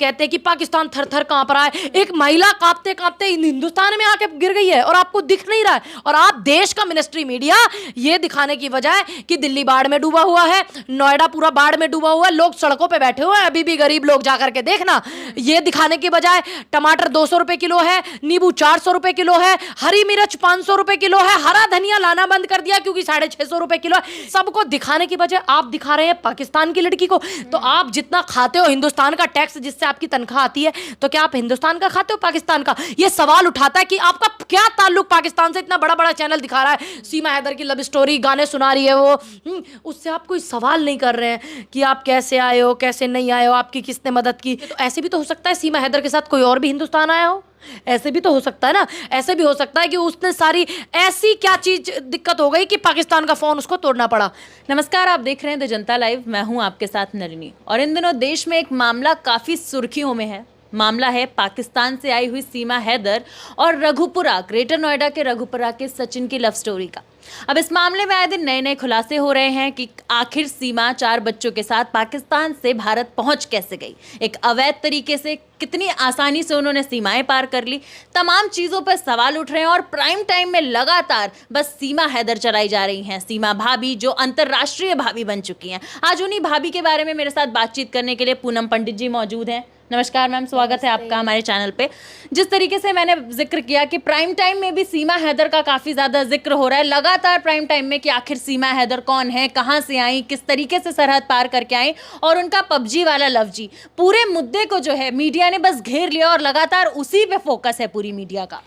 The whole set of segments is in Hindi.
कहते हैं कि पाकिस्तान थर थर कांप रहा है, एक महिला कांपते कांपते हिंदुस्तान में आके गिर गई है और आपको दिख नहीं रहा है। और आप देश का मिनिस्ट्री मीडिया ये दिखाने की बजाय कि दिल्ली बाढ़ में डूबा हुआ है, नोएडा पूरा बाढ़ में डूबा हुआ है, लोग सड़कों पे बैठे हुए हैं, अभी भी गरीब लोग जाकर के देखना, ये दिखाने की बजाय टमाटर 200 रुपए किलो है, नींबू 400 रुपए किलो है, हरी मिर्च 500 रुपए किलो है, हरा धनिया लाना बंद कर दिया क्योंकि 650 रुपए किलो है। सबको दिखाने की बजाय आप दिखा रहे हैं पाकिस्तान की लड़की को। तो आप जितना खाते हो हिंदुस्तान का टैक्स जिससे आपकी तनख्वाह आती है, तो क्या आप हिंदुस्तान का खाते हो पाकिस्तान का? ये सवाल उठाता है कि आपका क्या ताल्लुक पाकिस्तान से। इतना बड़ा बड़ा चैनल दिखा रहा है, सीमा हैदर की लव स्टोरी, गाने सुना रही है वो, उससे आप कोई सवाल नहीं कर रहे हैं कि आप कैसे आए हो, कैसे नहीं आए हो, आपकी किसने मदद की। तो ऐसे भी तो हो सकता है सीमा हैदर के साथ कोई और भी हिंदुस्तान आया हो, ऐसे भी तो हो सकता है ना। ऐसे भी हो सकता है कि उसने सारी ऐसी क्या चीज दिक्कत हो गई कि पाकिस्तान का फोन उसको तोड़ना पड़ा। नमस्कार, आप देख रहे हैं द जनता लाइव, मैं हूं आपके साथ नलिनी। और इन दिनों देश में एक मामला काफी सुर्खियों में है। मामला है पाकिस्तान से आई हुई सीमा हैदर और रघुपुरा, ग्रेटर नोएडा के रघुपुरा के सचिन की लव स्टोरी का। अब इस मामले में आए दिन नए नए खुलासे हो रहे हैं कि आखिर सीमा 4 बच्चों के साथ पाकिस्तान से भारत पहुंच कैसे गई, एक अवैध तरीके से, कितनी आसानी से उन्होंने सीमाएं पार कर ली। तमाम चीजों पर सवाल उठ रहे हैं और प्राइम टाइम में लगातार बस सीमा हैदर चलाई जा रही हैं, सीमा भाभी जो अंतर्राष्ट्रीय भाभी बन चुकी हैं। आज उन्हीं भाभी के बारे में मेरे साथ बातचीत करने के लिए पूनम पंडित जी मौजूद हैं। नमस्कार मैम, स्वागत है आपका हमारे चैनल पे। जिस तरीके से मैंने जिक्र किया कि प्राइम टाइम में भी सीमा हैदर का काफ़ी ज़्यादा जिक्र हो रहा है लगातार प्राइम टाइम में, कि आखिर सीमा हैदर कौन है, कहाँ से आई, किस तरीके से सरहद पार करके आई, और उनका पबजी वाला लव जी, पूरे मुद्दे को जो है मीडिया ने बस घेर लिया और लगातार उसी पे फोकस है पूरी मीडिया का।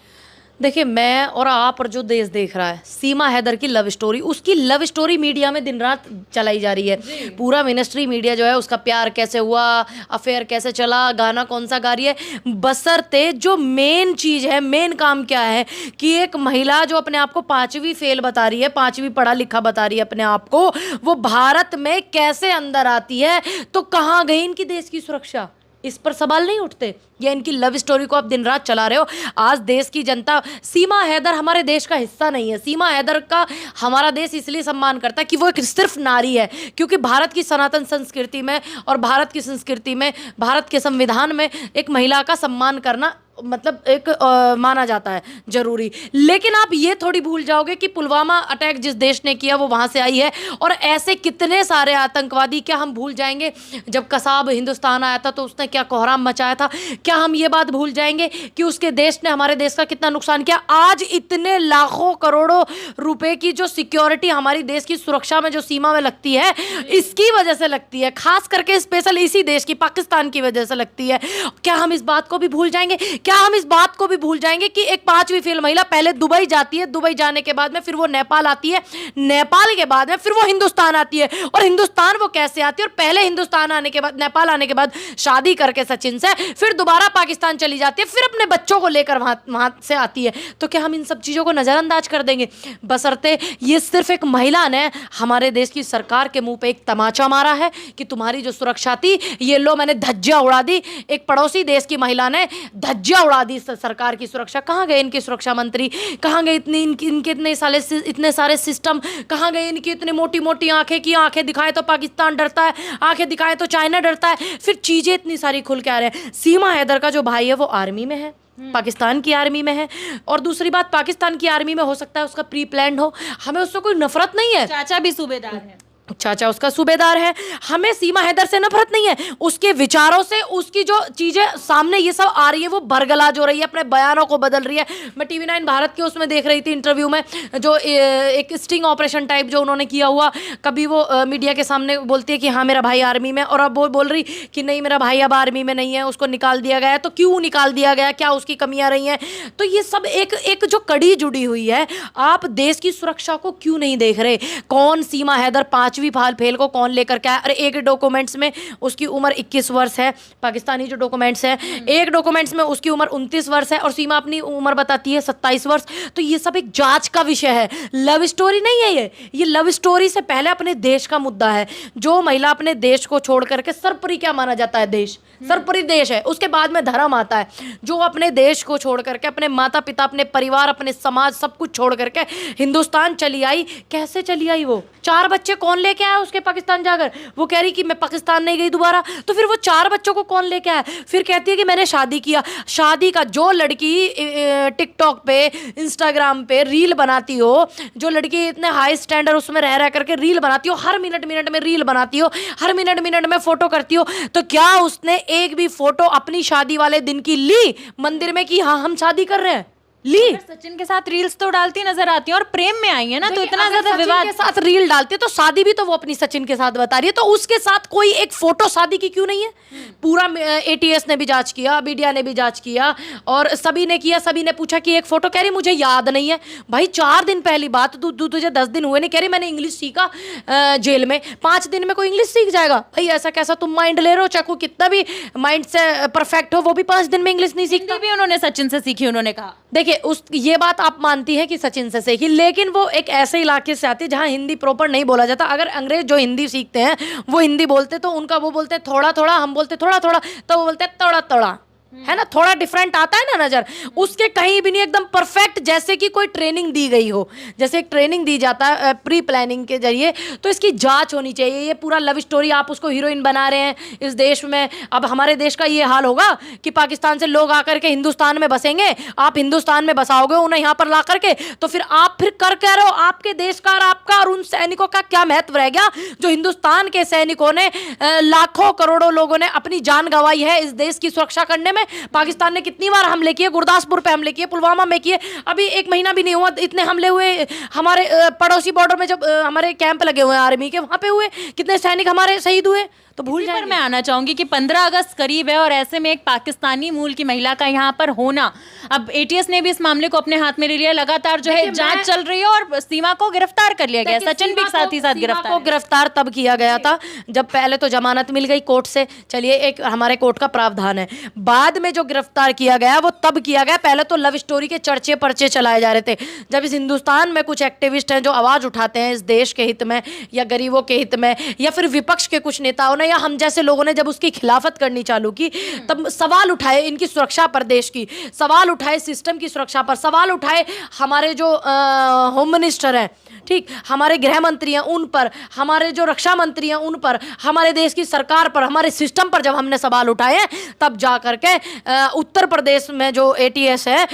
देखिए, मैं और आप और जो देश देख रहा है, सीमा हैदर की लव स्टोरी, उसकी लव स्टोरी मीडिया में दिन रात चलाई जा रही है। पूरा मिनिस्ट्री मीडिया जो है उसका प्यार कैसे हुआ, अफेयर कैसे चला, गाना कौन सा गा रही है, बशर्ते जो मेन चीज़ है, मेन काम क्या है कि एक महिला जो अपने आप को 5वीं फेल बता रही है, 5वीं पढ़ा लिखा बता रही है अपने आप को, वो भारत में कैसे अंदर आती है। तो कहाँ गई इनकी देश की सुरक्षा? इस पर सवाल नहीं उठते? या इनकी लव स्टोरी को आप दिन रात चला रहे हो। आज देश की जनता, सीमा हैदर हमारे देश का हिस्सा नहीं है। सीमा हैदर का हमारा देश इसलिए सम्मान करता है कि वो एक सिर्फ नारी है, क्योंकि भारत की सनातन संस्कृति में और भारत की संस्कृति में, भारत के संविधान में एक महिला का सम्मान करना मतलब एक माना जाता है जरूरी। लेकिन आप ये थोड़ी भूल जाओगे कि पुलवामा अटैक जिस देश ने किया वो वहाँ से आई है, और ऐसे कितने सारे आतंकवादी। क्या हम भूल जाएंगे जब कसाब हिंदुस्तान आया था तो उसने क्या कोहराम मचाया था? क्या हम ये बात भूल जाएंगे कि उसके देश ने हमारे देश का कितना नुकसान किया? आज इतने लाखों करोड़ों रुपए की जो सिक्योरिटी हमारी देश की सुरक्षा में जो सीमा में लगती है, इसकी वजह से लगती है, खास करके स्पेशल इसी देश की, पाकिस्तान की वजह से लगती है। क्या हम इस बात को भी भूल जाएंगे? क्या हम इस बात को भी भूल जाएंगे कि एक 5वीं फेल महिला पहले दुबई जाती है, दुबई जाने के बाद में फिर वो नेपाल आती है, नेपाल के बाद में फिर वो हिंदुस्तान आती है, और हिंदुस्तान वो कैसे आती है? और पहले हिंदुस्तान आने के बाद, नेपाल आने के बाद शादी करके सचिन से, फिर दोबारा पाकिस्तान चली जाती है, फिर अपने बच्चों को लेकर वहां से आती है। तो क्या हम इन सब चीजों को नजरअंदाज कर देंगे? बशर्ते ये सिर्फ एक महिला ने हमारे देश की सरकार के मुंह पे एक तमाचा मारा है कि तुम्हारी जो सुरक्षा थी ये लो मैंने धज्जियां उड़ा दी। एक पड़ोसी देश की महिला ने धज्जियां उड़ा दी सरकार की सुरक्षा। कहाँ गए इनके सुरक्षा मंत्री? कहाँ गए इनके इतने सारे सिस्टम? कहाँ गए इनकी इतनी मोटी मोटी आंखें की आंखें दिखाए तो पाकिस्तान डरता है, आंखें दिखाए तो चाइना डरता है, फिर चीजें इतनी सारी खुल के आ रहे हैं। सीमा हैदर का जो भाई है वो आर्मी में है, पाकिस्तान की आर्मी में है, और दूसरी बात, पाकिस्तान की आर्मी में हो सकता है उसका प्री प्लान्ड हो, हमें उससे कोई नफरत नहीं है। चाचा भी सूबेदार है, चाचा उसका सूबेदार है। हमें सीमा हैदर से नफरत नहीं है, उसके विचारों से, उसकी जो चीजें सामने ये सब आ रही है वो बरगलाज हो रही है, अपने बयानों को बदल रही है। मैं टीवी 9 भारत के उसमें देख रही थी इंटरव्यू में, जो एक स्टिंग ऑपरेशन टाइप जो उन्होंने किया हुआ, कभी वो मीडिया के सामने बोलती है कि हाँ मेरा भाई आर्मी में, और अब वो बोल रही कि नहीं मेरा भाई अब आर्मी में नहीं है, उसको निकाल दिया गया है। तो क्यों निकाल दिया गया? क्या उसकी कमियां रही हैं? तो ये सब एक जो कड़ी जुड़ी हुई है। आप देश की सुरक्षा को क्यों नहीं देख रहे? कौन सीमा हैदर 5वीं फेल को कौन लेकर के आया? अरे एक डॉक्यूमेंट्स में उसकी उम्र 21 वर्ष है, पाकिस्तानी जो डॉक्यूमेंट्स है, एक डॉक्यूमेंट्स में उसकी उम्र 29 वर्ष है, और सीमा अपनी उम्र बताती है 27 वर्ष। तो ये सब एक जांच का विषय है, लव स्टोरी नहीं है। ये लव स्टोरी से पहले अपने देश का मुद्दा है। जो महिला अपने देश को छोड़ करके, सरपरी क्या माना जाता है? देश सरपरी देश है, उसके बाद में धर्म आता है। जो अपने देश को छोड़ करके, अपने माता पिता, अपने परिवार, अपने समाज, सब कुछ छोड़ करके हिंदुस्तान चली आई, कैसे चली आई? वो 4 बच्चे कौन लेके आया उसके पाकिस्तान जाकर? वो कह रही कि मैं पाकिस्तान नहीं गई दोबारा। तो फिर वो 4 बच्चों को कौन लेके आया? फिर कहती है कि मैंने शादी किया। शादी का जो लड़की टिकटॉक पे, इंस्टाग्राम पे रील बनाती हो, जो लड़की इतने हाई स्टैंडर्ड उसमें रह रह करके रील बनाती हो, हर मिनट मिनट में रील बनाती हो, हर मिनट मिनट में फोटो करती हो, तो क्या उसने एक भी फोटो अपनी शादी वाले दिन की ली मंदिर में कि हाँ हम शादी कर रहे हैं? ली? सचिन के साथ रील्स तो डालती नजर आती है और प्रेम में आई है ना, तो इतना ज्यादा सचिन विवाद के साथ रील डालती है तो शादी भी तो वो अपनी सचिन के साथ बता रही है, तो उसके साथ कोई एक फोटो शादी की क्यों नहीं है? पूरा एटीएस ने भी जांच किया, मीडिया ने भी जांच किया, और सभी ने किया। सभी ने पूछा कि एक फोटो, कह रही मुझे याद नहीं है। भाई 4 दिन पहली बात, तुझे 10 दिन हुए नहीं, कह रही मैंने इंग्लिश सीखा जेल में। 5 दिन में कोई इंग्लिश सीख जाएगा? भाई ऐसा कैसा तुम माइंड ले रहे हो? चाहे कोई कितना भी माइंड से परफेक्ट हो, वो भी 5 दिन में इंग्लिश नहीं सीखता। भी उन्होंने सचिन से सीखी, उन्होंने कहा। देखिए ये बात आप मानती हैं कि सचिन से सीखी, लेकिन वो एक ऐसे इलाके से आती है जहां हिंदी प्रॉपर नहीं बोला जाता। अगर अंग्रेज जो हिंदी सीखते हैं वो हिंदी बोलते तो उनका वो बोलते थोड़ा थोड़ा, हम बोलते थोड़ा थोड़ा, तो वो बोलते तोड़ा तोड़ा, है ना? थोड़ा डिफरेंट आता है ना नजर, उसके कहीं भी नहीं, एकदम परफेक्ट, जैसे कि कोई ट्रेनिंग दी गई हो। जैसे एक ट्रेनिंग दी जाता है प्री प्लानिंग के जरिए, तो इसकी जांच होनी चाहिए। ये पूरा लव स्टोरी, आप उसको हीरोइन बना रहे हैं इस देश में। अब हमारे देश का ये हाल होगा कि पाकिस्तान से लोग आकर के हिंदुस्तान में बसेंगे, आप हिंदुस्तान में बसाओगे उन्हें यहाँ पर ला करके, तो फिर आप फिर कर कह रहे हो आपके देश का और आपका और उन सैनिकों का क्या महत्व रह गया? जो हिंदुस्तान के सैनिकों ने, लाखों करोड़ों लोगों ने अपनी जान गंवाई है इस देश की सुरक्षा करने में। पाकिस्तान ने कितनी बार हमले किए, गुरदासपुर पे हमले किए, पुलवामा में किए, अभी 1 महीना भी नहीं हुआ इतने हमले हुए। हमारे पड़ोसी बॉर्डर में जब हमारे कैंप लगे हुए हैं आर्मी के, वहां पे हुए, कितने सैनिक हमारे शहीद हुए, तो भूल जाएंगे। पर मैं आना चाहूंगी कि 15 अगस्त करीब है और ऐसे में एक पाकिस्तानी मूल की महिला का यहाँ पर होना, अब एटीएस ने भी इस मामले को अपने हाथ में ले लिया। लगातार जो है जांच चल रही है और सीमा को गिरफ्तार कर लिया गया। सचिन भी साथ ही साथ गिरफ्तार तब किया गया था जब पहले तो जमानत मिल गई कोर्ट से, चलिए एक हमारे कोर्ट का प्रावधान है। बाद में जो गिरफ्तार किया गया वो तब किया गया, पहले तो लव स्टोरी के चर्चे पर्चे चलाए जा रहे थे। जब इस हिंदुस्तान में कुछ एक्टिविस्ट हैं जो आवाज उठाते हैं इस देश के हित में या गरीबों के हित में, या फिर विपक्ष के कुछ नेताओं ने या हम जैसे लोगों ने जब उसकी खिलाफत करनी चालू की, तब सवाल उठाए इनकी सुरक्षा पर, देश की सवाल उठाए, सिस्टम की सुरक्षा पर सवाल उठाए, हमारे जो होम मिनिस्टर हैं, ठीक, हमारे गृह मंत्री हैं उन पर, हमारे जो रक्षा मंत्री हैं उन पर, हमारे देश की सरकार पर, हमारे सिस्टम पर जब हमने सवाल उठाए हैं, तब जा करके उत्तर प्रदेश में जो एटीएस है,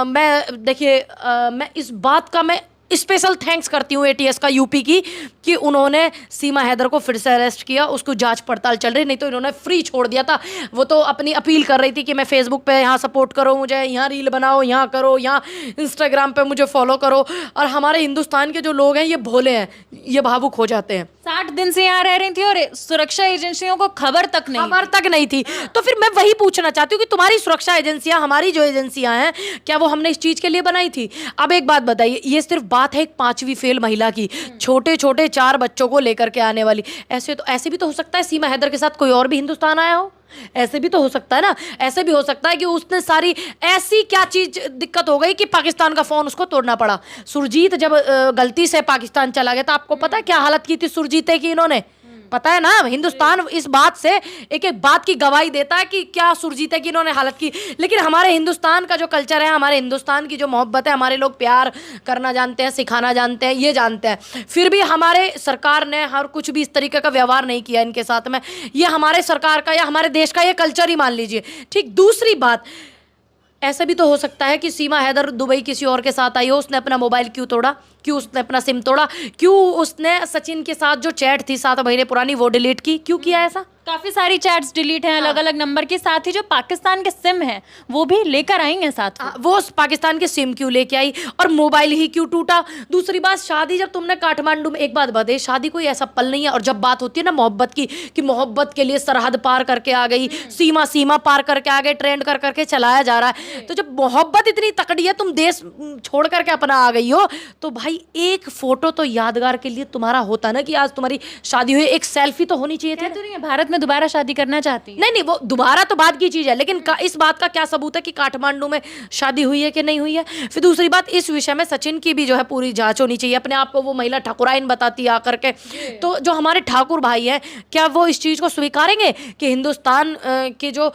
मैं देखिए मैं इस बात का मैं स्पेशल थैंक्स करती हूँ एटीएस का, यूपी की, कि उन्होंने सीमा हैदर को फिर से अरेस्ट किया। उसको जांच पड़ताल चल रही, नहीं तो इन्होंने फ्री छोड़ दिया था। वो तो अपनी अपील कर रही थी कि मैं फेसबुक पे यहाँ सपोर्ट करो मुझे, यहाँ रील बनाओ, यहाँ करो, यहाँ इंस्टाग्राम पे मुझे फॉलो करो। और हमारे हिंदुस्तान के जो लोग हैं ये भोले हैं, ये भावुक हो जाते हैं। 60 दिन से यहाँ रह रही थी और सुरक्षा एजेंसियों को खबर तक नहीं थी। तो फिर मैं वही पूछना चाहती हूँ कि तुम्हारी सुरक्षा एजेंसियां, हमारी जो एजेंसियां हैं, क्या वो हमने इस चीज के लिए बनाई थी? अब एक बात बताइए, ये सिर्फ बात है एक 5वीं फेल महिला की, छोटे छोटे 4 बच्चों को लेकर के आने वाली। ऐसे भी तो हो सकता है सीमा हैदर के साथ कोई और भी हिंदुस्तान आया हो, ऐसे भी तो हो सकता है ना। ऐसे भी हो सकता है कि उसने सारी, ऐसी क्या चीज दिक्कत हो गई कि पाकिस्तान का फोन उसको तोड़ना पड़ा। सुरजीत जब गलती से पाकिस्तान चला गया, तो आपको पता है क्या हालत की थी सुरजीत की इन्होंने? पता है ना, हिंदुस्तान इस बात से एक एक बात की गवाही देता है कि क्या सुरजीत की इन्होंने हालत की। लेकिन हमारे हिंदुस्तान का जो कल्चर है, हमारे हिंदुस्तान की जो मोहब्बत है, हमारे लोग प्यार करना जानते हैं, सिखाना जानते हैं, ये जानते हैं, फिर भी हमारे सरकार ने हर कुछ भी इस तरीके का व्यवहार नहीं किया इनके साथ में। ये हमारे सरकार का या हमारे देश का ये कल्चर ही मान लीजिए, ठीक। दूसरी बात, ऐसा भी तो हो सकता है कि सीमा हैदर दुबई किसी और के साथ आई हो, उसने अपना मोबाइल क्यों तोड़ा, क्यों उसने अपना सिम तोड़ा, क्यों उसने सचिन के साथ जो चैट थी 7 महीने पुरानी वो डिलीट की, क्यों किया ऐसा? काफी सारी चैट्स डिलीट हैं अलग अलग नंबर के, साथ ही जो पाकिस्तान के सिम है वो भी लेकर आई हैं साथ। वो पाकिस्तान के सिम क्यों लेके आई और मोबाइल ही क्यों टूटा? दूसरी बात, शादी जब तुमने काठमांडू में, एक बात बताइए, शादी कोई ऐसा पल नहीं है। और जब बात होती है ना मोहब्बत की, कि मोहब्बत के लिए सरहद पार करके आ गई, सीमा पार करके आ गए, ट्रेंड कर करके चलाया जा रहा है। तो जब मोहब्बत इतनी तकड़ी है, तुम देश छोड़ करके अपना आ गई हो, तो भाई एक फोटो तो यादगार के लिए तुम्हारा होता ना कि आज तुम्हारी शादी हुई, एक सेल्फी तो होनी चाहिए थी। भारत में में दोबारा शादी करना चाहती है? नहीं नहीं, वो दोबारा तो बात की चीज है, लेकिन इस बात का क्या सबूत है कि काठमांडू में शादी हुई है कि नहीं हुई है? फिर दूसरी बात, इस विषय में सचिन की भी जो है पूरी जांच होनी चाहिए। अपने आप को वो महिला ठाकुराइन बताती है आकर के, तो जो हमारे ठाकुर भाई हैं, क्या वो इस चीज को स्वीकारेंगे कि हिंदुस्तान के जो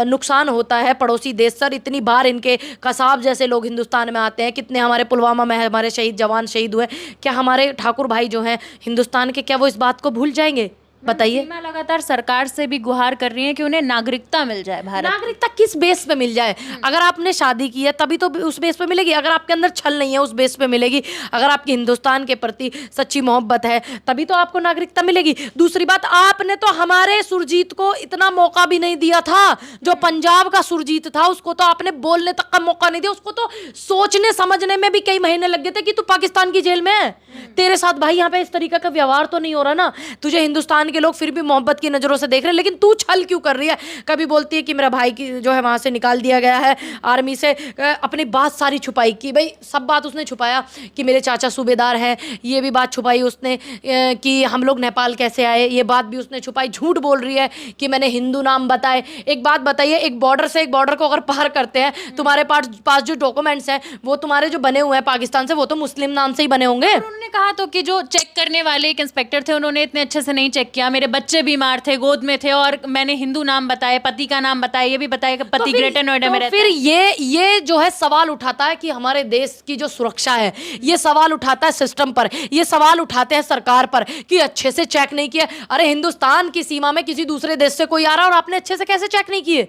नुकसान होता है पड़ोसी देश सर, इतनी बार इनके कसाब जैसे लोग हिंदुस्तान में आते हैं, कितने हमारे पुलवामा में हमारे शहीद जवान शहीद हुए, क्या हमारे ठाकुर भाई जो हैं हिंदुस्तान के, क्या वो इस बात को भूल जाएंगे? बताइए। सीमा लगातार सरकार से भी गुहार कर रही है कि उन्हें नागरिकता मिल जाए भारत। नागरिकता किस बेस पे मिल जाए? अगर आपने शादी की है तभी तो उस बेस पे मिलेगी, अगर आपके अंदर छल नहीं है उस बेस पे मिलेगी, अगर आपकी हिंदुस्तान के प्रति सच्ची मोहब्बत है तभी तो आपको नागरिकता मिलेगी। दूसरी बात, आपने तो हमारे सुरजीत को इतना मौका भी नहीं दिया था, जो पंजाब का सुरजीत था उसको तो आपने बोलने तक का मौका नहीं दिया, उसको तो सोचने समझने में भी कई महीने लग गए थे कि तू पाकिस्तान की जेल में है। तेरे साथ भाई यहाँ पे इस तरीके का व्यवहार तो नहीं हो रहा ना, तुझे हिंदुस्तान के लोग फिर भी मोहब्बत की नजरों से देख रहे हैं, लेकिन तू छल क्यों कर रही है? कभी बोलती है कि मेरा भाई की जो है वहां से निकाल दिया गया है आर्मी से, अपनी बात सारी छुपाई कि भाई सब बात उसने छुपाया कि मेरे चाचा सूबेदार हैं, ये भी बात छुपाई उसने कि हम लोग नेपाल कैसे आए, ये बात भी उसने छुपाई। झूठ बोल रही है कि मैंने हिंदू नाम बताए। एक बात बताइए, एक बॉर्डर से एक बॉर्डर को अगर पार करते हैं, तुम्हारे पास जो डॉक्यूमेंट्स हैं वो तुम्हारे जो बने हुए हैं पाकिस्तान से, वो तो मुस्लिम नाम से ही बने होंगे। उन्होंने कहा तो कि जो चेक करने वाले एक इंस्पेक्टर थे उन्होंने इतने अच्छे से नहीं चेक किया, मेरे बच्चे बीमार थे, गोद में थे, और मैंने हिंदू नाम बताए, पति का नाम बताया, ये भी बताया कि पति ग्रेटर नोएडा में रहता है। फिर ये जो है सवाल उठाता है कि हमारे देश की जो सुरक्षा है, ये सवाल उठाता है सिस्टम पर, ये सवाल उठाते हैं सरकार पर कि अच्छे से चेक नहीं किया। अरे हिंदुस्तान की सीमा में किसी दूसरे देश से कोई आ रहा है और आपने अच्छे से कैसे चेक नहीं किए?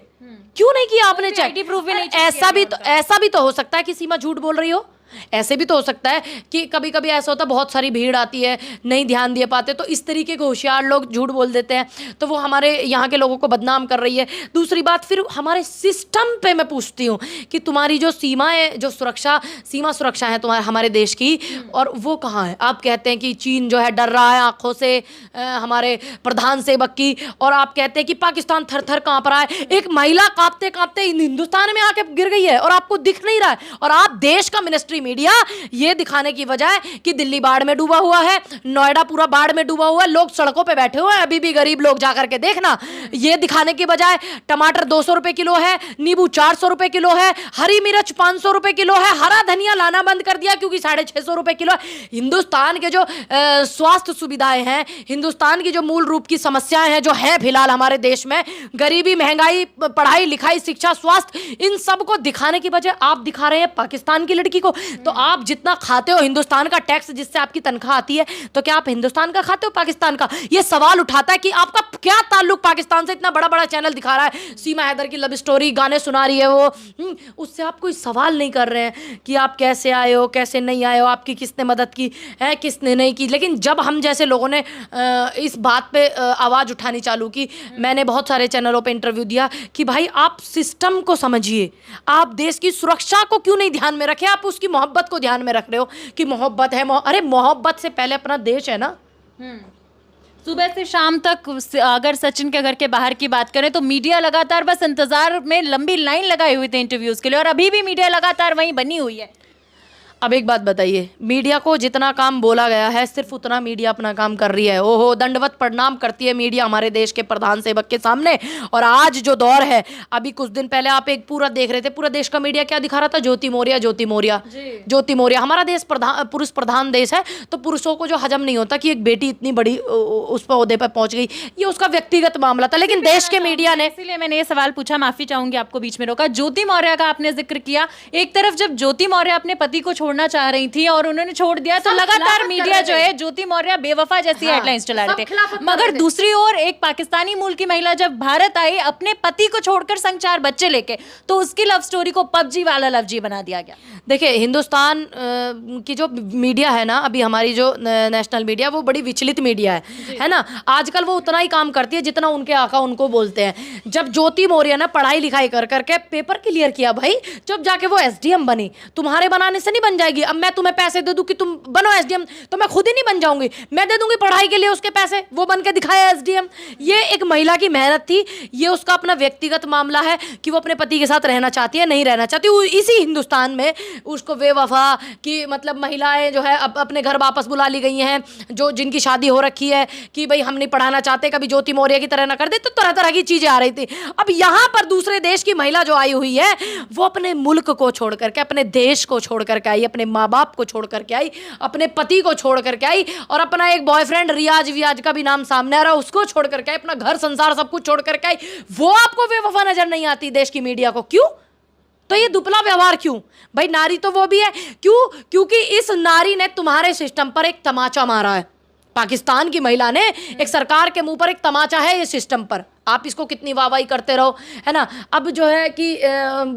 क्यों नहीं किया आपने चेक? आईडी प्रूफ भी नहीं चेक ऐसा भी तो हो सकता है कि सीमा झूठ बोल रही हो। ऐसे भी तो हो सकता है कि कभी कभी ऐसा होता है बहुत सारी भीड़ आती है, नहीं ध्यान दे पाते, तो इस तरीके के होशियार लोग झूठ बोल देते हैं, तो वो हमारे यहाँ के लोगों को बदनाम कर रही है। दूसरी बात, फिर हमारे सिस्टम पे मैं पूछती हूँ कि तुम्हारी जो सीमाएं, जो सीमा सुरक्षा है तुम्हारे हमारे देश की, और वो कहाँ है? आप कहते हैं कि चीन जो है डर रहा है आंखों से हमारे प्रधान सेवक की, और आप कहते हैं कि पाकिस्तान थर थर काँप रहा है। एक महिला कांपते कांपते हिंदुस्तान में आके गिर गई है और आपको दिख नहीं रहा है, और आप देश का मिनिस्ट्री मीडिया ये दिखाने की बजाय कि दिल्ली बाढ़ में डूबा हुआ है, नोएडा पूरा बाढ़ में डूबा हुआ है, लोग सड़कों पे बैठे हुए हैं, अभी भी गरीब लोग जाकर के देखना, ये दिखाने की बजाय टमाटर 200 रुपए किलो है, नींबू 400 रुपए किलो है, हरी मिर्च 500 रुपए किलो है, हरा धनिया लाना बंद कर दिया क्योंकि 650 रुपए किलो है। हिंदुस्तान के जो स्वास्थ्य सुविधाएं हैं, हिंदुस्तान की जो मूल रूप की समस्याएं हैं जो है फिलहाल हमारे देश में, गरीबी, महंगाई, पढ़ाई लिखाई, शिक्षा, स्वास्थ्य, इन सब को दिखाने की बजाय आप दिखा रहे हैं पाकिस्तान की लड़की को। तो आप जितना खाते हो हिंदुस्तान का टैक्स जिससे आपकी तनख्वाह आती है, तो क्या आप हिंदुस्तान का खाते हो पाकिस्तान का? ये सवाल उठाता है कि आपका क्या ताल्लुक पाकिस्तान से? इतना बड़ा बड़ा चैनल दिखा रहा है सीमा हैदर की लव स्टोरी, गाने सुना रही है वो, उससे आप कोई सवाल नहीं कर रहे हैं कि आप कैसे आए हो, कैसे नहीं आए हो, आपकी किसने मदद की है, किसने नहीं की। लेकिन जब हम जैसे लोगों ने इस बात पे आवाज़ उठानी चालू की, मैंने बहुत सारे चैनलों पे इंटरव्यू दिया कि भाई आप सिस्टम को समझिए, आप देश की सुरक्षा को क्यों नहीं ध्यान में रखे, आप उसकी मोहब्बत को ध्यान में रख रहे हो कि मोहब्बत है। अरे मोहब्बत से पहले अपना देश है ना। सुबह से शाम तक अगर सचिन के घर के बाहर की बात करें तो मीडिया लगातार बस इंतजार में लंबी लाइन लगाई हुई थी इंटरव्यूज के लिए, और अभी भी मीडिया लगातार वहीं बनी हुई है। अब एक बात बताइए, मीडिया को जितना काम बोला गया है सिर्फ उतना मीडिया अपना काम कर रही है। ओहो, दंडवत प्रणाम करती है मीडिया हमारे देश के प्रधान सेवक के सामने। और आज जो दौर है, अभी कुछ दिन पहले आप एक पूरा देख रहे थे, पूरा देश का मीडिया क्या दिखा रहा था? ज्योति मौर्य, ज्योति मौर्य, ज्योति मौर्य। हमारा देश पुरुष प्रधान देश है, तो पुरुषों को जो हजम नहीं होता कि एक बेटी इतनी बड़ी उस पर ओहदे पर पहुंच गई, ये उसका व्यक्तिगत मामला था। लेकिन देश के मीडिया ने, इसलिए मैंने ये सवाल पूछा, माफी चाहूंगी आपको बीच में रोका। ज्योति मौर्य का आपने जिक्र किया, एक तरफ जब ज्योति मौर्य अपने पति को छोड़ना चाह रही थी और उन्होंने छोड़ दिया, तो लगातार मीडिया जो है ज्योति मौर्य बेवफा जैसी हेडलाइंस चला रहे थे। मगर दूसरी ओर एक पाकिस्तानी मूल की महिला जब भारत आई अपने पति को छोड़कर संग 4 बच्चे लेके, तो उसकी लव स्टोरी को पबजी वाला लव जी बना दिया गया। देखिए, हिंदुस्तान की जो मीडिया है ना, अभी हमारी जो नेशनल मीडिया, वो बड़ी विचलित मीडिया है ना। आजकल वो उतना ही काम करती है जितना उनके आका उनको बोलते हैं। जब ज्योति मौर्य ने पढ़ाई लिखाई कर करके पेपर क्लियर किया भाई, जब जाके वो एसडीएम बनी, तुम्हारे बनाने से नहीं बन जाएगी। अब मैं तुम्हें पैसे दे दूं कि तुम बनो एसडीएम, तो मैं खुद ही नहीं बन जाऊंगी, मैं दे दूंगी पढ़ाई के लिए उसके पैसे, वो बन के दिखाया एसडीएम। ये एक महिला की मेहनत थी, ये उसका अपना व्यक्तिगत मामला है कि वो अपने पति के साथ रहना चाहती है, नहीं रहना चाहती। इसी हिंदुस्तान में उसको बेवफा कि मतलब महिलाएं जो है अपने घर वापस बुला ली गई हैं, जो जिनकी शादी हो रखी है, कि भाई हम नहीं पढ़ाना चाहते, कभी ज्योति मौर्य की तरह ना कर दे। तो तरह तरह की चीजें आ रही थी। अब यहाँ पर दूसरे देश की महिला जो आई हुई है, वो अपने मुल्क को छोड़ करके, अपने देश को छोड़ करके आई, अपने माँ बाप को छोड़ करके आई, अपने पति को छोड़ करके आई, और अपना एक बॉयफ्रेंड रियाज वियाज का भी नाम सामने आ रहा है, उसको छोड़ करके आई, अपना घर संसार सब कुछ छोड़ करके आई। वो आपको बेवफा नजर नहीं आती देश की मीडिया को? क्यों? तो ये दुपला व्यवहार क्यों? भाई नारी तो वो भी है। क्यों? क्योंकि इस नारी ने तुम्हारे सिस्टम पर एक तमाचा मारा है। पाकिस्तान की महिला ने एक सरकार के मुंह पर एक तमाचा है ये सिस्टम पर। आप इसको कितनी वाहवाही करते रहो, है ना। अब जो है कि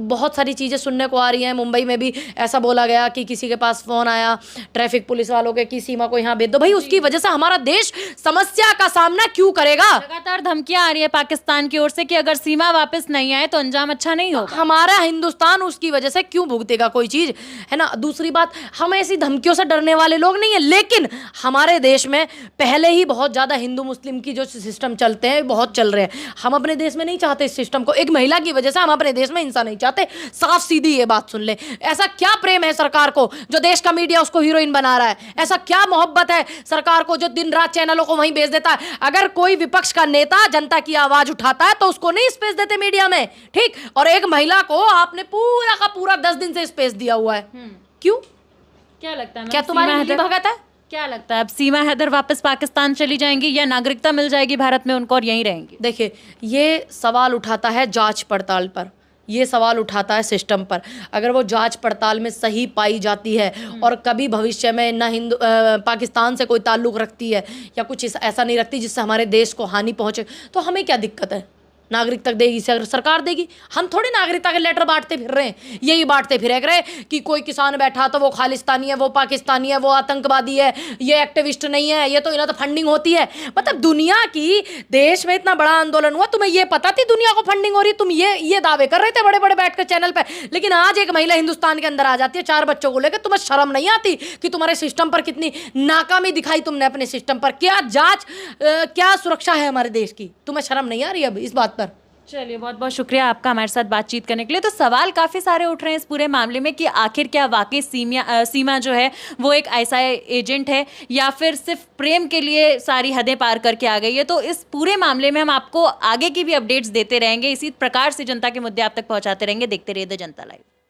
बहुत सारी चीज़ें सुनने को आ रही हैं। मुंबई में भी ऐसा बोला गया कि किसी के पास फ़ोन आया ट्रैफिक पुलिस वालों के कि सीमा को यहाँ भेज दो। भाई उसकी वजह से हमारा देश समस्या का सामना क्यों करेगा? लगातार धमकियां आ रही है पाकिस्तान की ओर से कि अगर सीमा वापस नहीं आए तो अंजाम अच्छा नहीं होगा। हमारा हिंदुस्तान उसकी वजह से क्यों भुगतेगा कोई चीज़, है ना। दूसरी बात, हम ऐसी धमकियों से डरने वाले लोग नहीं है, लेकिन हमारे देश में पहले ही बहुत ज़्यादा हिंदू मुस्लिम की जो सिस्टम चलते हैं बहुत चल रहे हैं। हम अपने देश में नहीं चाहते इस सिस्टम को। एक महिला की वजह से हम अपने देश में हिंसा नहीं चाहते। साफ सीधी ये बात सुन ले। ऐसा क्या प्रेम है सरकार को जो देश का मीडिया उसको हीरोइन बना रहा है? ऐसा क्या मोहब्बत है सरकार को जो दिन रात चैनलों को वहीं भेज देता है? अगर कोई विपक्ष का नेता जनता की आवाज उठाता है तो उसको नहीं स्पेस देते मीडिया में, ठीक। और एक महिला को आपने पूरा का पूरा 10 दिन से स्पेस दिया हुआ है। क्यों? क्या लगता है, क्या तुम्हारी मिली भगत है? क्या लगता है अब सीमा हैदर वापस पाकिस्तान चली जाएंगी या नागरिकता मिल जाएगी भारत में उनको और यहीं रहेंगी? देखिए, ये सवाल उठाता है जांच पड़ताल पर, ये सवाल उठाता है सिस्टम पर। अगर वो जांच पड़ताल में सही पाई जाती है और कभी भविष्य में ना पाकिस्तान से कोई ताल्लुक़ रखती है या कुछ ऐसा नहीं रखती जिससे हमारे देश को हानि पहुँचे, तो हमें क्या दिक्कत है? नागरिकता देगी सरकार देगी। हम थोड़ी नागरिकता के लेटर बांटते फिर रहे हैं। यही बांटते फिर रहे कि कोई किसान बैठा तो वो खालिस्तानी है, वो पाकिस्तानी है, वो आतंकवादी है, ये एक्टिविस्ट नहीं है, ये तो इन्हें तो फंडिंग होती है। मतलब दुनिया की देश में इतना बड़ा आंदोलन हुआ, तुम्हें ये पता थी दुनिया को फंडिंग हो रही? तुम ये दावे कर रहे थे बड़े बड़े बैठ कर चैनल पर, लेकिन आज एक महिला हिंदुस्तान के अंदर आ जाती है 4 बच्चों को लेकर। तुम्हें शर्म नहीं आती कि तुम्हारे सिस्टम पर कितनी नाकामी दिखाई तुमने अपने सिस्टम पर? क्या जांच, क्या सुरक्षा है हमारे देश की? तुम्हें शर्म नहीं आ रही अब इस बात पर? चलिए, बहुत बहुत शुक्रिया आपका हमारे साथ बातचीत करने के लिए। तो सवाल काफ़ी सारे उठ रहे हैं इस पूरे मामले में कि आखिर क्या वाकई सीमा जो है वो एक ऐसा एजेंट है या फिर सिर्फ प्रेम के लिए सारी हदें पार करके आ गई है। तो इस पूरे मामले में हम आपको आगे की भी अपडेट्स देते रहेंगे। इसी प्रकार से जनता के मुद्दे आप तक पहुंचाते रहेंगे। देखते रहिए द जनता लाइव।